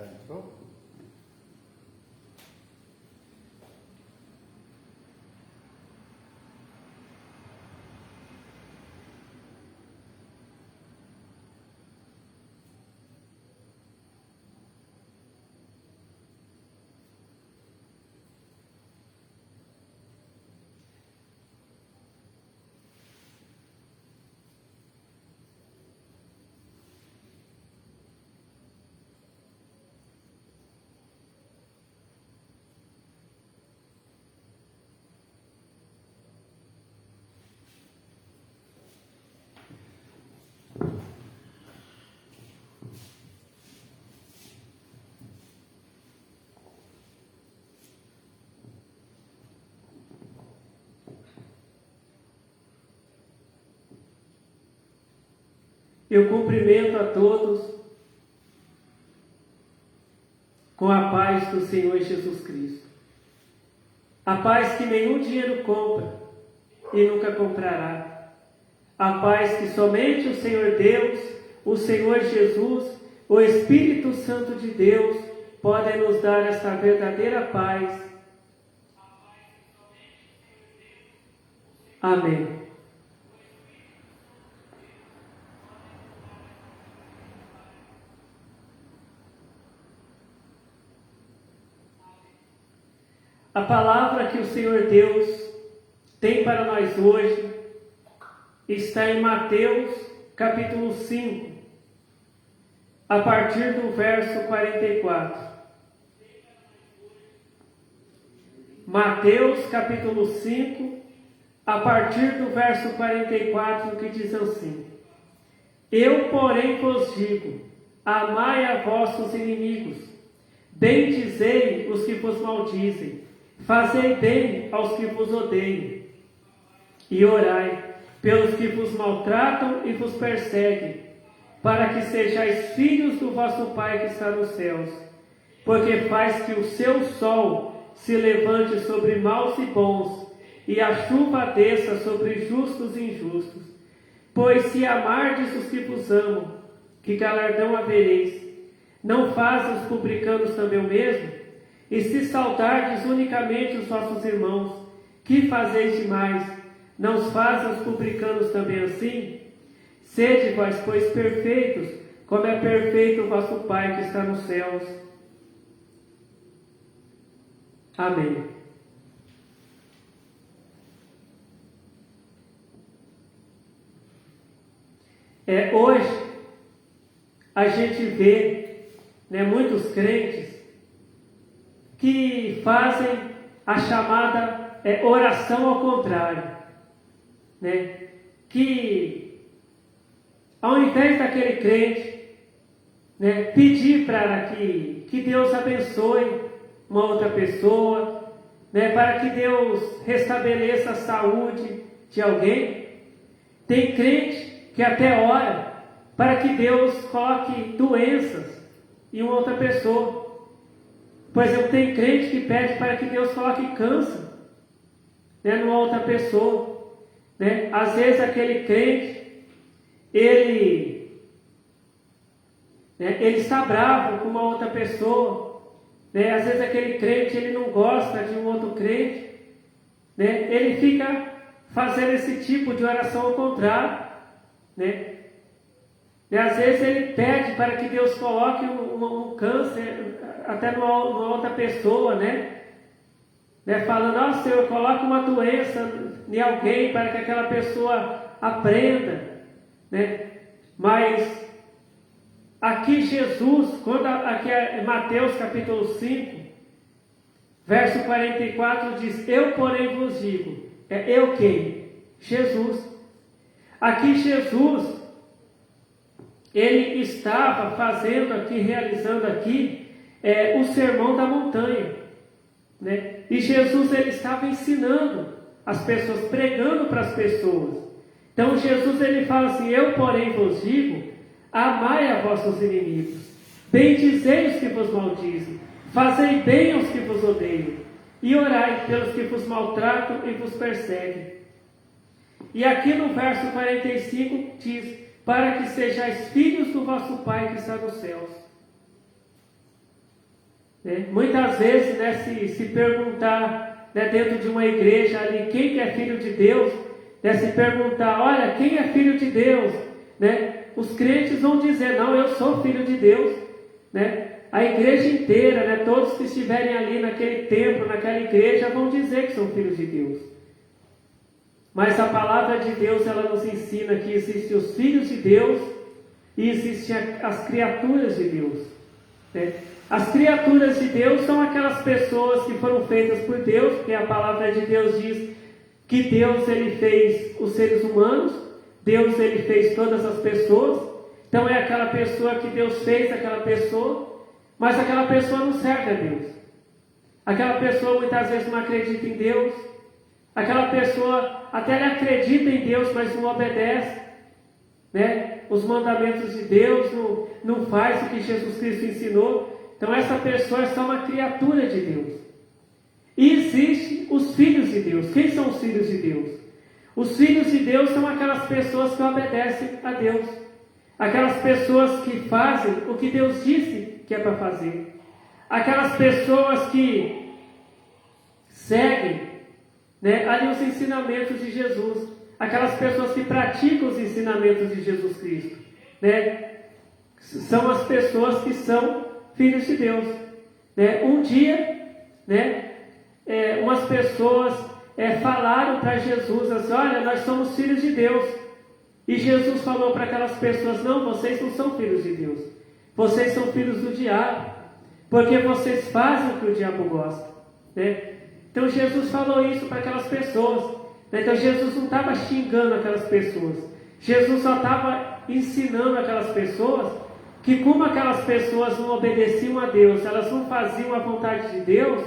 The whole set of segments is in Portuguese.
Já entrou? Eu cumprimento a todos com a paz do Senhor Jesus Cristo. A paz que nenhum dinheiro compra e nunca comprará. A paz que somente o Senhor Deus, o Senhor Jesus, o Espírito Santo de Deus podem nos dar esta verdadeira paz. Amém. A palavra que o Senhor Deus tem para nós hoje está em Mateus capítulo 5, a partir do verso 44. Mateus capítulo 5, a partir do verso 44, que diz assim: Eu, porém, vos digo, amai a vossos inimigos, bendizei os que vos maldizem, fazei bem aos que vos odeiam, e orai pelos que vos maltratam e vos perseguem, para que sejais filhos do vosso Pai que está nos céus, porque faz que o seu sol se levante sobre maus e bons, e a chuva desça sobre justos e injustos. Pois se amardes os que vos amam, que galardão havereis? Não fazem os publicanos também o mesmo? E se saudardes unicamente os vossos irmãos, que fazeis demais? Não os fazem os publicanos também assim? Sede vós, pois, perfeitos, como é perfeito o vosso Pai que está nos céus. Amém. Hoje, a gente vê, muitos crentes que fazem a chamada oração ao contrário, que ao invés daquele crente pedir para que Deus abençoe uma outra pessoa, para que Deus restabeleça a saúde de alguém, tem crente que até ora para que Deus coloque doenças em uma outra pessoa. Por exemplo, tem crente que pede para que Deus coloque câncer numa outra pessoa. Às vezes aquele crente, ele está bravo com uma outra pessoa. Às vezes aquele crente, ele não gosta de um outro crente. Ele fica fazendo esse tipo de oração ao contrário. E às vezes ele pede para que Deus coloque um câncer até numa outra pessoa, falando: Senhor, coloque uma doença em alguém para que aquela pessoa aprenda, Mas aqui Jesus, aqui é Mateus capítulo 5, verso 44 diz: Eu, porém, vos digo. Eu quem? Jesus. Aqui Jesus, ele estava fazendo aqui, realizando aqui o sermão da montanha, E Jesus, ele estava ensinando as pessoas, pregando para as pessoas. Então Jesus, ele fala assim: Eu, porém, vos digo, amai a vossos inimigos, bendizei os que vos maldizem, fazei bem aos que vos odeiam, e orai pelos que vos maltratam e vos perseguem. E aqui no verso 45 diz: para que sejais filhos do vosso Pai que está nos céus. Né? Muitas vezes, né, se perguntar, né, dentro de uma igreja ali, quem que é filho de Deus, né, se perguntar, olha, quem é filho de Deus? Né? Os crentes vão dizer, não, eu sou filho de Deus. Né? A igreja inteira, né, todos que estiverem ali naquele templo, naquela igreja, vão dizer que são filhos de Deus. Mas a palavra de Deus, ela nos ensina que existem os filhos de Deus e existem as criaturas de Deus. Né? As criaturas de Deus são aquelas pessoas que foram feitas por Deus, porque a palavra de Deus diz que Deus, ele fez os seres humanos, Deus, ele fez todas as pessoas. Então é aquela pessoa que Deus fez, aquela pessoa, mas aquela pessoa não serve a Deus. Aquela pessoa muitas vezes não acredita em Deus. Aquela pessoa até ela acredita em Deus, mas não obedece, né, os mandamentos de Deus, não faz o que Jesus Cristo ensinou. Então essa pessoa é só uma criatura de Deus. E existem os filhos de Deus. Quem são os filhos de Deus? Os filhos de Deus são aquelas pessoas que obedecem a Deus. Aquelas pessoas que fazem o que Deus disse que é para fazer. Aquelas pessoas que seguem, né, ali os ensinamentos de Jesus. Aquelas pessoas que praticam os ensinamentos de Jesus Cristo. Né? São as pessoas que são filhos de Deus. Né? Um dia, né, umas pessoas falaram para Jesus assim, olha, nós somos filhos de Deus. E Jesus falou para aquelas pessoas, não, vocês não são filhos de Deus. Vocês são filhos do diabo. Porque vocês fazem o que o diabo gosta. Né? Então Jesus falou isso para aquelas pessoas. Né? Então Jesus não estava xingando aquelas pessoas. Jesus só estava ensinando aquelas pessoas que como aquelas pessoas não obedeciam a Deus, elas não faziam a vontade de Deus,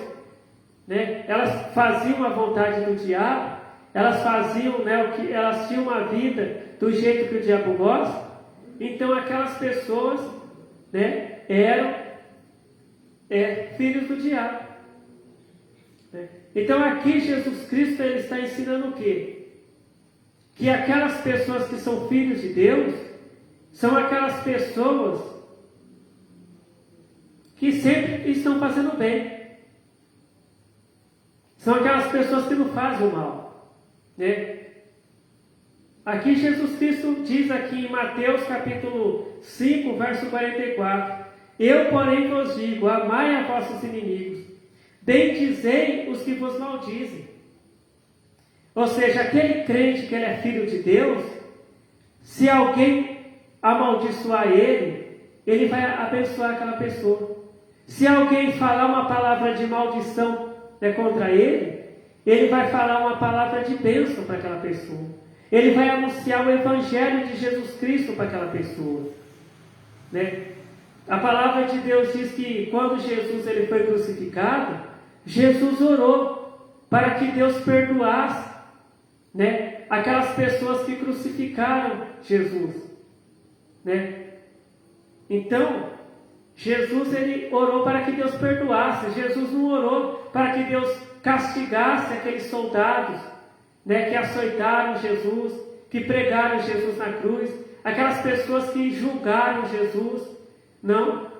né? Elas faziam a vontade do diabo, elas faziam, né, o que elas tinham uma vida do jeito que o diabo gosta. Então aquelas pessoas, né, eram filhos do diabo. Né? Então aqui Jesus Cristo ele está ensinando o quê? Que aquelas pessoas que são filhos de Deus são aquelas pessoas que sempre estão fazendo bem. São aquelas pessoas que não fazem o mal. Né? Aqui Jesus Cristo diz aqui em Mateus capítulo 5, verso 44. Eu, porém, vos digo, amai a vossos inimigos, bendizei os que vos maldizem. Ou seja, aquele crente que ele é filho de Deus, se alguém amaldiçoar ele, ele vai abençoar aquela pessoa. Se alguém falar uma palavra de maldição, né, contra ele, ele vai falar uma palavra de bênção para aquela pessoa. Ele vai anunciar o Evangelho de Jesus Cristo para aquela pessoa. Né? A palavra de Deus diz que quando Jesus ele foi crucificado, Jesus orou para que Deus perdoasse, né, aquelas pessoas que crucificaram Jesus. Né? Então, Jesus ele orou para que Deus perdoasse. Jesus não orou para que Deus castigasse aqueles soldados, né, que açoitaram Jesus, que pregaram Jesus na cruz, aquelas pessoas que julgaram Jesus. Não.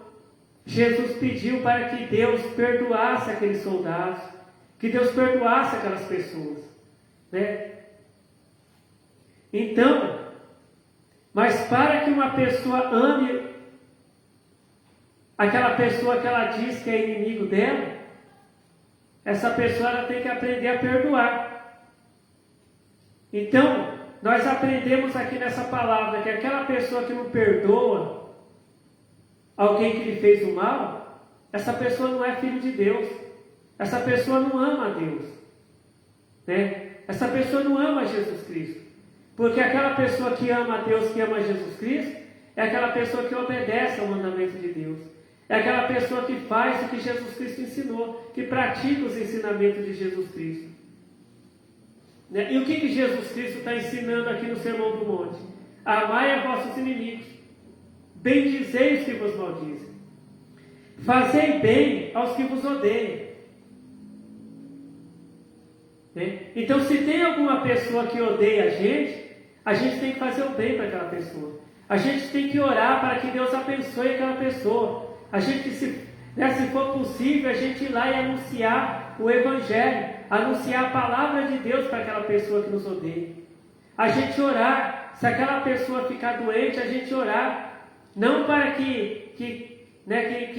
Jesus pediu para que Deus perdoasse aqueles soldados, que Deus perdoasse aquelas pessoas. Né? Então, mas para que uma pessoa ame aquela pessoa que ela diz que é inimigo dela, essa pessoa ela tem que aprender a perdoar. Então, nós aprendemos aqui nessa palavra que aquela pessoa que não perdoa alguém que lhe fez o mal, essa pessoa não é filho de Deus. Essa pessoa não ama a Deus. Né? Essa pessoa não ama Jesus Cristo. Porque aquela pessoa que ama a Deus, que ama Jesus Cristo, é aquela pessoa que obedece ao mandamento de Deus. É aquela pessoa que faz o que Jesus Cristo ensinou, que pratica os ensinamentos de Jesus Cristo. Né? E o que Jesus Cristo está ensinando aqui no Sermão do Monte? Amai a vossos inimigos, bendizei os que vos maldizem, fazei bem aos que vos odeiam. Né? Então, se tem alguma pessoa que odeia a gente tem que fazer o bem para aquela pessoa. A gente tem que orar para que Deus abençoe aquela pessoa. A gente Né? Se for possível, a gente ir lá e anunciar o Evangelho, anunciar a palavra de Deus para aquela pessoa que nos odeia. A gente orar, se aquela pessoa ficar doente, a gente orar, não para que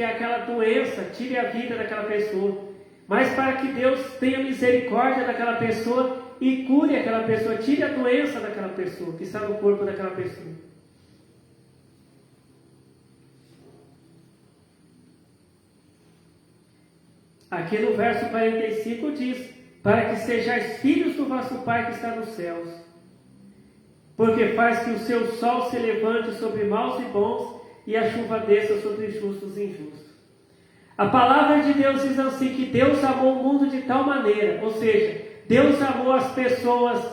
aquela doença tire a vida daquela pessoa, mas para que Deus tenha misericórdia daquela pessoa e cure aquela pessoa, tire a doença daquela pessoa, que está no corpo daquela pessoa. Aqui no verso 45 diz: para que sejais filhos do vosso Pai que está nos céus, porque faz que o seu sol se levante sobre maus e bons, e a chuva desça sobre justos e injustos. A palavra de Deus diz assim, que Deus amou o mundo de tal maneira, ou seja, Deus amou as pessoas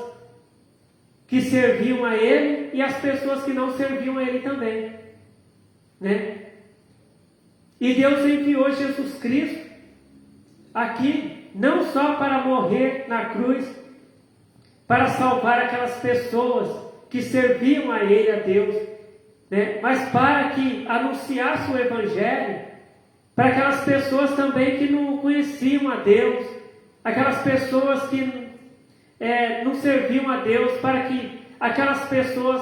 que serviam a Ele e as pessoas que não serviam a Ele também, né? E Deus enviou Jesus Cristo aqui, não só para morrer na cruz, para salvar aquelas pessoas que serviam a Ele, a Deus, né? Mas para que anunciasse o Evangelho para aquelas pessoas também que não conheciam a Deus, aquelas pessoas que não serviam a Deus, para que aquelas pessoas,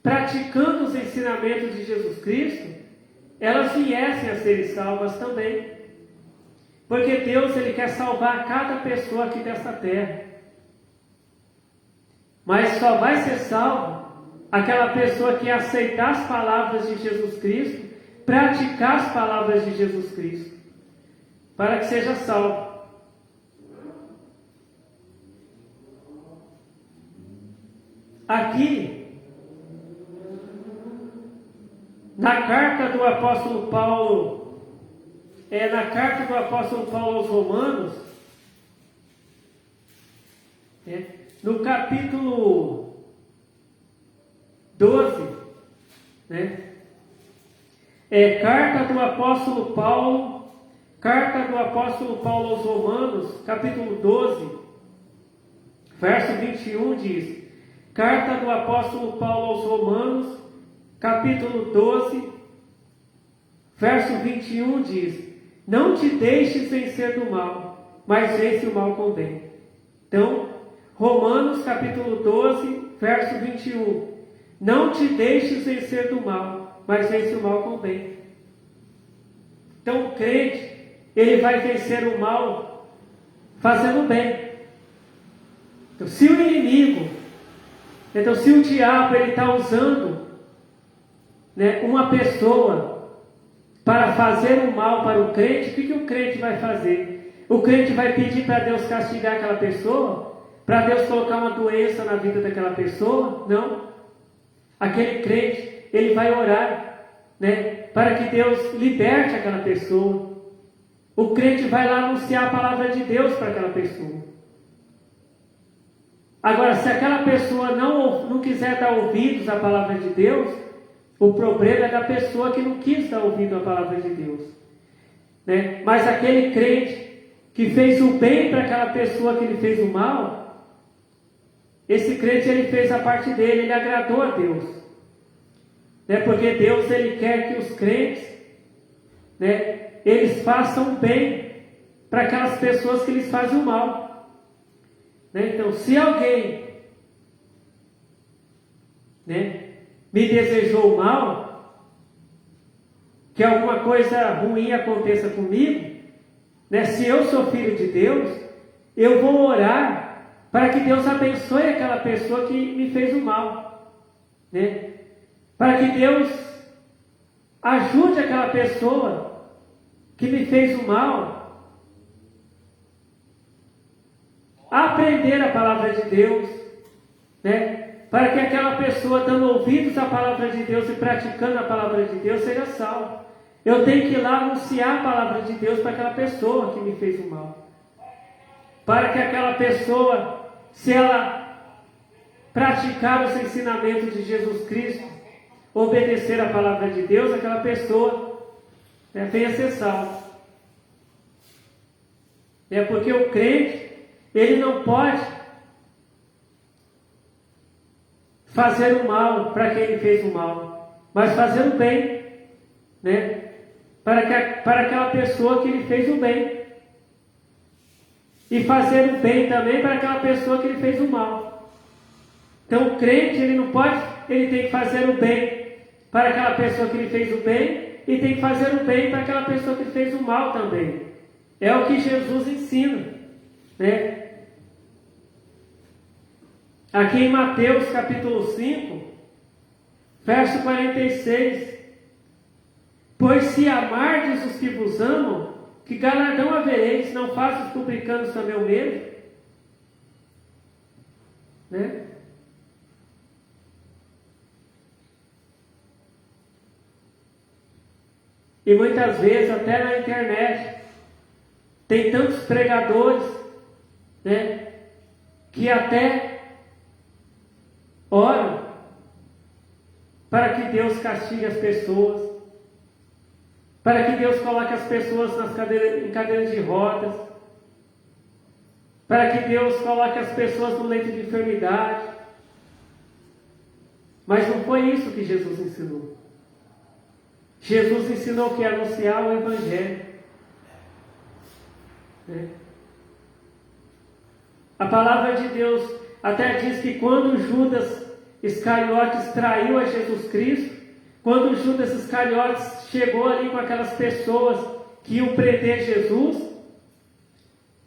praticando os ensinamentos de Jesus Cristo, elas viessem a serem salvas também. Porque Deus, Ele quer salvar cada pessoa aqui desta terra. Mas só vai ser salvo aquela pessoa que aceitar as palavras de Jesus Cristo, praticar as palavras de Jesus Cristo, para que seja salvo. Aqui, na carta do apóstolo Paulo, aos Romanos, no capítulo 12, né? Carta do apóstolo Paulo aos Romanos, capítulo 12, verso 21 diz: carta do apóstolo Paulo aos Romanos, capítulo 12, verso 21 diz: não te deixes vencer do mal, mas vence o mal com o bem. Então, Romanos capítulo 12, verso 21: não te deixes vencer do mal, mas vence o mal com o bem. Então o crente, ele vai vencer o mal fazendo o bem. Então se o inimigo, se o diabo ele está usando, né, uma pessoa para fazer o mal para o crente, o que o crente vai fazer? O crente vai pedir para Deus castigar aquela pessoa? Para Deus colocar uma doença na vida daquela pessoa? Não. Aquele crente, ele vai orar, né, para que Deus liberte aquela pessoa. O crente vai lá anunciar a palavra de Deus para aquela pessoa. Agora, se aquela pessoa não quiser dar ouvidos à palavra de Deus, o problema é da pessoa que não quis dar ouvido à palavra de Deus, né? Mas aquele crente que fez o bem para aquela pessoa que lhe fez o mal, esse crente, ele fez a parte dele, ele agradou a Deus, né? Porque Deus, ele quer que os crentes, né, eles façam bem para aquelas pessoas que lhes fazem o mal, né? Então, se alguém, né, me desejou mal, que alguma coisa ruim aconteça comigo, né, se eu sou filho de Deus, eu vou orar para que Deus abençoe aquela pessoa que me fez o mal, né? Para que Deus ajude aquela pessoa que me fez o mal a aprender a palavra de Deus, né? Para que aquela pessoa, dando ouvidos à palavra de Deus e praticando a palavra de Deus, seja salva. Eu tenho que ir lá anunciar a palavra de Deus para aquela pessoa que me fez o mal, para que aquela pessoa, se ela praticar os ensinamentos de Jesus Cristo, obedecer a palavra de Deus, aquela pessoa, né, venha ser salva. Porque o crente, ele não pode fazer o mal para quem ele fez o mal, mas fazer o bem, né? para aquela pessoa que lhe fez o bem. E fazer o bem também para aquela pessoa que lhe fez o mal. Então o crente, ele tem que fazer o bem para aquela pessoa que lhe fez o bem e tem que fazer o bem para aquela pessoa que lhe fez o mal também. É o que Jesus ensina, né? Aqui em Mateus capítulo 5, verso 46. Pois se amardes os que vos amam, que galardão havereis? Não faz os publicanos também o mesmo? Né? E muitas vezes, até na internet, tem tantos pregadores, né, que até oram para que Deus castigue as pessoas, para que Deus coloque as pessoas em cadeiras de rodas, para que Deus coloque as pessoas no leito de enfermidade. Mas não foi isso que Jesus ensinou. Jesus ensinou que é anunciar o Evangelho. Né? A palavra de Deus até diz que quando Judas Iscariotes traiu a Jesus Cristo, quando Judas Iscariotes chegou ali com aquelas pessoas que iam prender Jesus,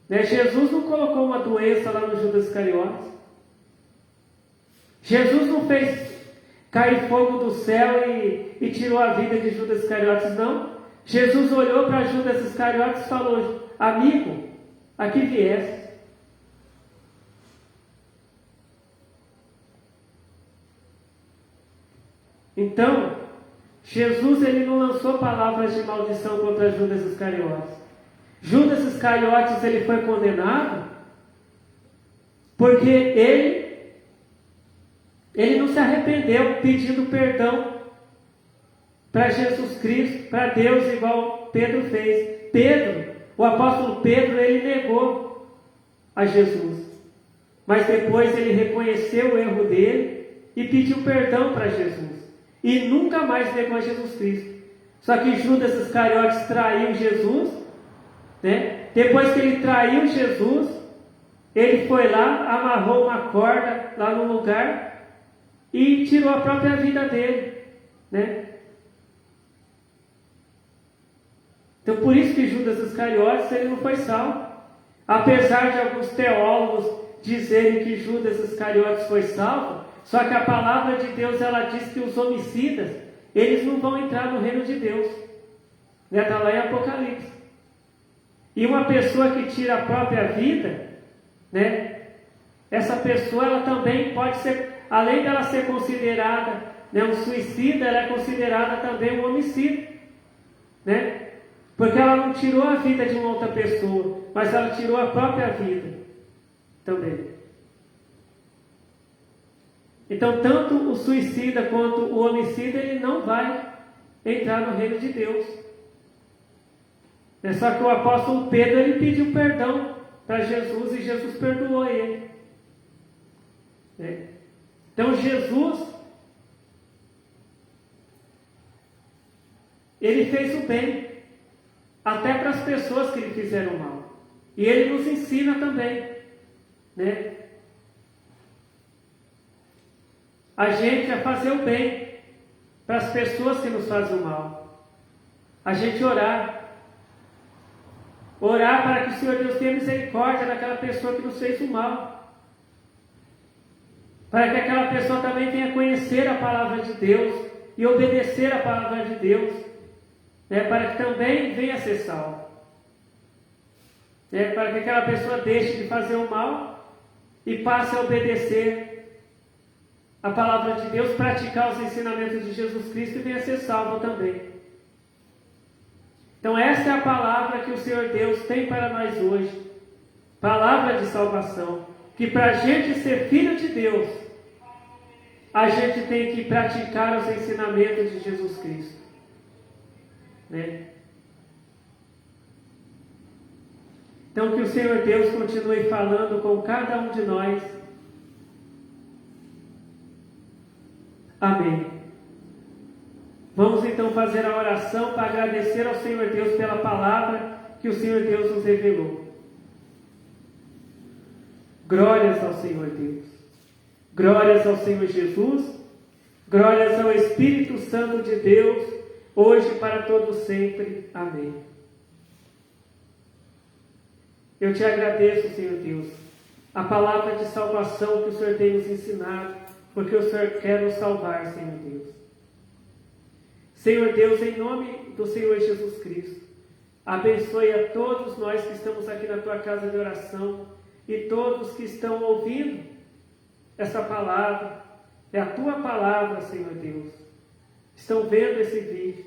né, Jesus não colocou uma doença lá no Judas Iscariotes. Jesus não fez cair fogo do céu e tirou a vida de Judas Iscariotes, não. Jesus olhou para Judas Iscariotes e falou: amigo, aqui vieste. Então, Jesus ele não lançou palavras de maldição contra Judas Iscariotes. Judas Iscariotes ele foi condenado porque ele não se arrependeu pedindo perdão para Jesus Cristo, para Deus, igual Pedro fez. O apóstolo Pedro, ele negou a Jesus. Mas depois ele reconheceu o erro dele e pediu perdão para Jesus. E nunca mais negou a Jesus Cristo. Só que Judas Iscariotes traiu Jesus, né? Depois que ele traiu Jesus, ele foi lá, amarrou uma corda lá no lugar e tirou a própria vida dele, né? Então por isso que Judas Iscariotes ele não foi salvo. Apesar de alguns teólogos dizerem que Judas Iscariotes foi salvo, só que a palavra de Deus ela diz que os homicidas eles não vão entrar no reino de Deus. Está lá em Apocalipse. E uma pessoa que tira a própria vida, né, essa pessoa ela também pode ser, além dela ser considerada, né, um suicida, ela é considerada também um homicida, né? Porque ela não tirou a vida de uma outra pessoa, mas ela tirou a própria vida também. Então, tanto o suicida quanto o homicida, ele não vai entrar no reino de Deus. É só que o apóstolo Pedro, ele pediu perdão para Jesus e Jesus perdoou ele. Então, Jesus, ele fez o bem, até para as pessoas que lhe fizeram mal. E ele nos ensina também, né? A gente a fazer o bem para as pessoas que nos fazem o mal. A gente orar para que o Senhor Deus tenha misericórdia daquela pessoa que nos fez o mal. Para que aquela pessoa também venha conhecer a palavra de Deus e obedecer a palavra de Deus, né? Para que também venha a ser salvo. Para que aquela pessoa deixe de fazer o mal e passe a obedecer a palavra de Deus, praticar os ensinamentos de Jesus Cristo e venha a ser salvo também. Então essa é a palavra que o Senhor Deus tem para nós hoje. Palavra de salvação. Que para a gente ser filho de Deus, a gente tem que praticar os ensinamentos de Jesus Cristo. Né? Então que o Senhor Deus continue falando com cada um de nós. Amém. Vamos então fazer a oração para agradecer ao Senhor Deus pela palavra que o Senhor Deus nos revelou. Glórias ao Senhor Deus. Glórias ao Senhor Jesus. Glórias ao Espírito Santo de Deus, hoje e para todo sempre. Amém. Eu te agradeço, Senhor Deus, a palavra de salvação que o Senhor tem nos ensinado, porque o Senhor quer nos salvar, Senhor Deus. Senhor Deus, em nome do Senhor Jesus Cristo, abençoe a todos nós que estamos aqui na tua casa de oração e todos que estão ouvindo essa palavra. É a tua palavra, Senhor Deus. Estão vendo esse vídeo.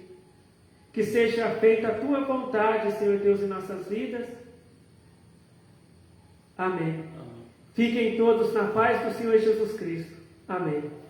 Que seja feita a tua vontade, Senhor Deus, em nossas vidas. Amém. Fiquem todos na paz do Senhor Jesus Cristo. Amém.